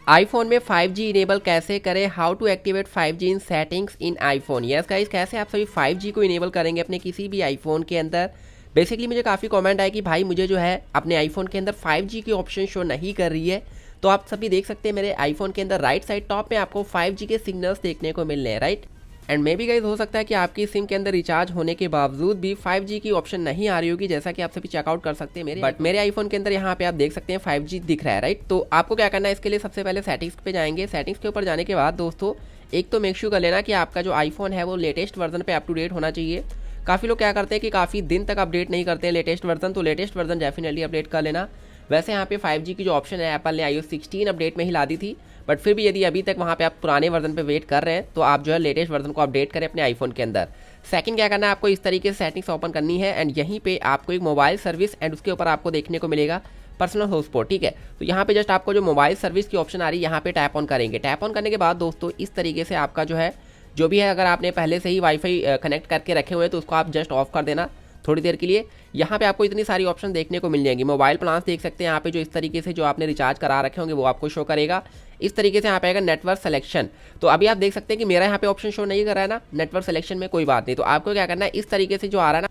IPhone में 5G enable कैसे करें, how to activate 5G in settings in iPhone. Yes guys, कैसे आप सभी 5G को इनेबल करेंगे अपने किसी भी आईफोन के अंदर। बेसिकली मुझे काफ़ी कमेंट आया कि भाई मुझे जो है अपने आईफोन के अंदर 5G की ऑप्शन शो नहीं कर रही है। तो आप सभी देख सकते हैं मेरे आईफोन के अंदर राइट साइड टॉप में आपको 5G के सिग्नल्स देखने को मिल रहे हैं, right. And may be guys हो सकता है कि आपकी सिम के अंदर रिचार्ज होने के बावजूद भी 5G की ऑप्शन नहीं आ रही होगी, जैसा कि आप सभी चेकआउट कर सकते हैं मेरे आईफोन के अंदर यहाँ पे आप देख सकते हैं 5G दिख रहा है, राइट। तो आपको क्या करना है, इसके लिए सबसे पहले सेटिंग्स पे जाएंगे। सेटिंग्स के ऊपर जाने के बाद दोस्तों एक तो मेक श्योर कर लेना कि आपका जो आईफोन है वो लेटेस्ट वर्जन पे अप टू डेट होना चाहिए। काफ़ी लोग क्या करते हैं कि काफ़ी दिन तक अपडेट नहीं करते हैं लेटेस्ट वर्जन, तो लेटेस्ट वर्जन डेफिनेटली अपडेट कर लेना। वैसे यहाँ पे 5G की जो ऑप्शन है एप्पल ने iOS 16 अपडेट में ही ला दी थी, बट फिर भी यदि अभी तक वहाँ पे आप पुराने वर्जन पे वेट कर रहे हैं तो आप जो है लेटेस्ट वर्जन को अपडेट करें अपने आईफोन के अंदर। सेकंड क्या करना है, आपको इस तरीके से सेटिंग्स ओपन करनी है एंड यहीं पे आपको एक मोबाइल सर्विस एंड उसके ऊपर आपको देखने को मिलेगा पर्सनल हॉटस्पॉट, ठीक है। तो यहाँ पे जस्ट आपको जो मोबाइल सर्विस की ऑप्शन आ रही है यहाँ पे टैप ऑन करेंगे। टैप ऑन करने के बाद दोस्तों इस तरीके से आपका जो है जो भी है, अगर आपने पहले से ही वाईफाई कनेक्ट करके रखे हुए हैं तो उसको आप जस्ट ऑफ कर देना थोड़ी देर के लिए। यहाँ पे आपको इतनी सारी ऑप्शन देखने को मिल जाएंगी। मोबाइल प्लान्स देख सकते हैं यहाँ पे, जो इस तरीके से जो आपने रिचार्ज करा रखे होंगे वो आपको शो करेगा। इस तरीके से यहाँ पे आएगा नेटवर्क सिलेक्शन। तो अभी आप देख सकते हैं कि मेरा यहाँ पे ऑप्शन शो नहीं कर रहा है ना नेटवर्क सिलेक्शन में, कोई बात नहीं। तो आपको क्या करना है, इस तरीके से जो आ रहा है ना,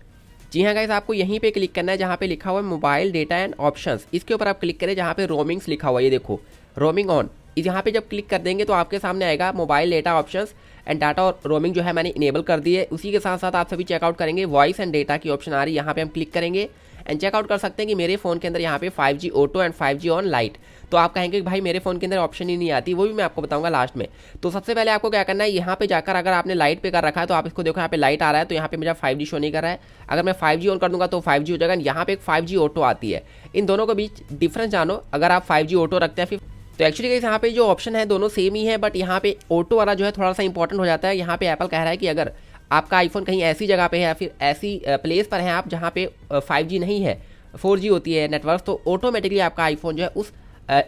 जी हाँ गाइस, आपको यहीं पे क्लिक करना है जहाँ पे लिखा हुआ है मोबाइल डेटा एंड ऑप्शंस। इसके ऊपर आप क्लिक करें जहाँ पे रोमिंग्स लिखा हुआ है, ये देखो रोमिंग ऑन। यहाँ पे जब क्लिक कर देंगे तो आपके सामने आएगा mobile data options and data और रोमिंग जो है मैंने इनेबल कर दी है। उसी के साथ साथ आप सभी चेकआउट करेंगे वॉइस एंड डेटा की ऑप्शन आ रही है, यहाँ पे हम क्लिक करेंगे एंड चेकआउट कर सकते हैं कि मेरे फ़ोन के अंदर यहाँ पे 5G auto and 5G on light. तो आप कहेंगे कि भाई मेरे फ़ोन के अंदर ऑप्शन ही नहीं आती, वो भी मैं आपको बताऊंगा लास्ट में। तो सबसे पहले आपको क्या करना है, यहाँ पे जाकर अगर आपने लाइट पे कर रखा है तो आप इसको देखो यहाँ पे लाइट आ रहा है, तो यहाँ पे मेरा 5G शो नहीं कर रहा है। अगर मैं 5G ऑन कर दूंगा तो 5G हो जाएगा। यहाँ पे एक 5G ऑटो आती है, इन दोनों के बीच डिफरेंस जानो। अगर आप 5G ऑटो रखते हैं फिर तो एक्चुअली गाइस यहाँ पे जो ऑप्शन है दोनों सेम ही है, बट यहाँ पे ऑटो वाला जो है थोड़ा सा इंपॉर्टेंट हो जाता है। यहाँ पे एप्पल कह रहा है कि अगर आपका आईफोन कहीं ऐसी जगह पे है या फिर ऐसी प्लेस पर है आप जहाँ पे 5G नहीं है, 4G होती है नेटवर्क, तो ऑटोमेटिकली आपका आईफोन जो है उस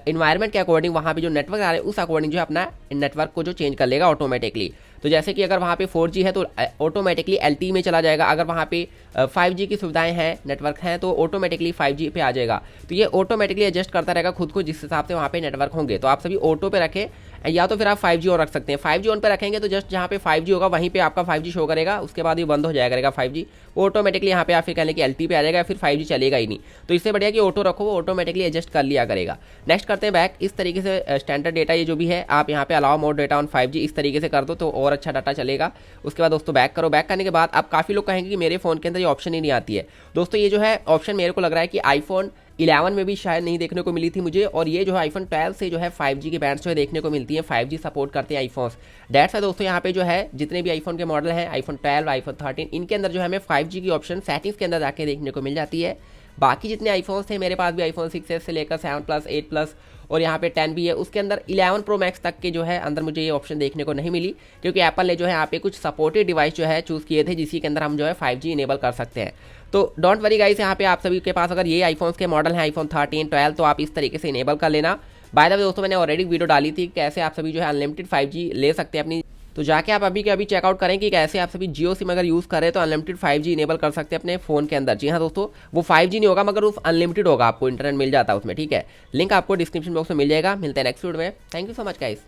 इन्वायरमेंट के अकॉर्डिंग वहाँ पे जो नेटवर्क आ रहा है उस अकॉर्डिंग जो है अपना नेटवर्क को जो चेंज कर लेगा ऑटोमेटिकली। तो जैसे कि अगर वहाँ पे 4G है तो ऑटोमेटिकली LTE में चला जाएगा। अगर वहाँ पे 5G की सुविधाएं हैं, नेटवर्क हैं, तो ऑटोमेटिकली 5G पे आ जाएगा। तो ये ऑटोमेटिकली एडजस्ट करता रहेगा खुद को जिस हिसाब से वहाँ पे नेटवर्क होंगे। तो आप सभी ऑटो पे रखें, या तो फिर आप 5G ऑन रख सकते हैं। 5G ऑन पे रखेंगे तो जस्ट जहाँ पे 5G होगा वहीं पे आपका 5G शो करेगा, उसके बाद ये बंद हो जाया करेगा 5G। वो ऑटोमेटिकली यहाँ पे आप फिर कहने कि LTE पे आ जाएगा, फिर 5G चलेगा ही नहीं। तो इससे बढ़िया कि ऑटो रखो, वो ऑटोमेटिकली एडजस्ट कर लिया करेगा। नेक्स्ट करते हैं बैक। इस तरीके से स्टैंडर्ड डेटा ये जो भी है आप यहाँ पे allow more data on 5G इस तरीके से कर दो तो और अच्छा डाटा चलेगा। उसके बाद दोस्तों बैक करो। बैक करने के बाद आप काफ़ी लोग कहेंगे कि मेरे फ़ोन के अंदर ये ऑप्शन ही नहीं आती है। दोस्तों ये जो है ऑप्शन मेरे को लग रहा है कि आईफोन 11 में भी शायद नहीं देखने को मिली थी मुझे, और ये जो है आईफोन 12 से जो है 5G की बैंड्स जो है देखने को मिलती है। 5G सपोर्ट करते हैं आईफोन्स। डेट्स है दोस्तों यहाँ पे जो है जितने भी आईफोन के मॉडल हैं, आईफोन 12, आईफोन 13, इनके अंदर जो है हमें 5G की ऑप्शन सेटिंग्स के अंदर जाके देखने को मिल जाती है। बाकी जितने आईफोन्स थे, मेरे पास भी आईफोन 6s से लेकर 7 प्लस 8 प्लस और यहाँ पे 10 भी है, उसके अंदर 11 प्रो मैक्स तक के जो है अंदर मुझे ये ऑप्शन देखने को नहीं मिली, क्योंकि एप्पल ने जो है यहाँ पे कुछ सपोर्टेड डिवाइस जो है चूज़ किए थे जिसके अंदर हम जो है 5G इनेबल कर सकते हैं। तो डोंट वरी गाइस, यहाँ पे आप सभी के पास अगर ये आईफोन्स के मॉडल हैं आईफोन 13, 12, तो आप इस तरीके से इनेबल कर लेना। बाय द वे दोस्तों मैंने ऑलरेडी वीडियो डाली थी कैसे आप सभी जो है अनलिमिटेड 5G ले सकते हैं अपनी, तो जाके आप अभी के अभी चेकआउट करें कि कैसे आप सभी जियो सिम अगर यूज़ करें तो अनलिमिटेड 5G इनेबल कर सकते हैं अपने फ़ोन के अंदर। जी हाँ दोस्तों, वो 5G नहीं होगा मगर वो अनलिमिटेड होगा, आपको इंटरनेट मिल जाता है उसमें, ठीक है। लिंक आपको डिस्क्रिप्शन बॉक्स में मिल जाएगा। मिलते हैं नेक्स्ट वीडियो में। Thank you so much guys.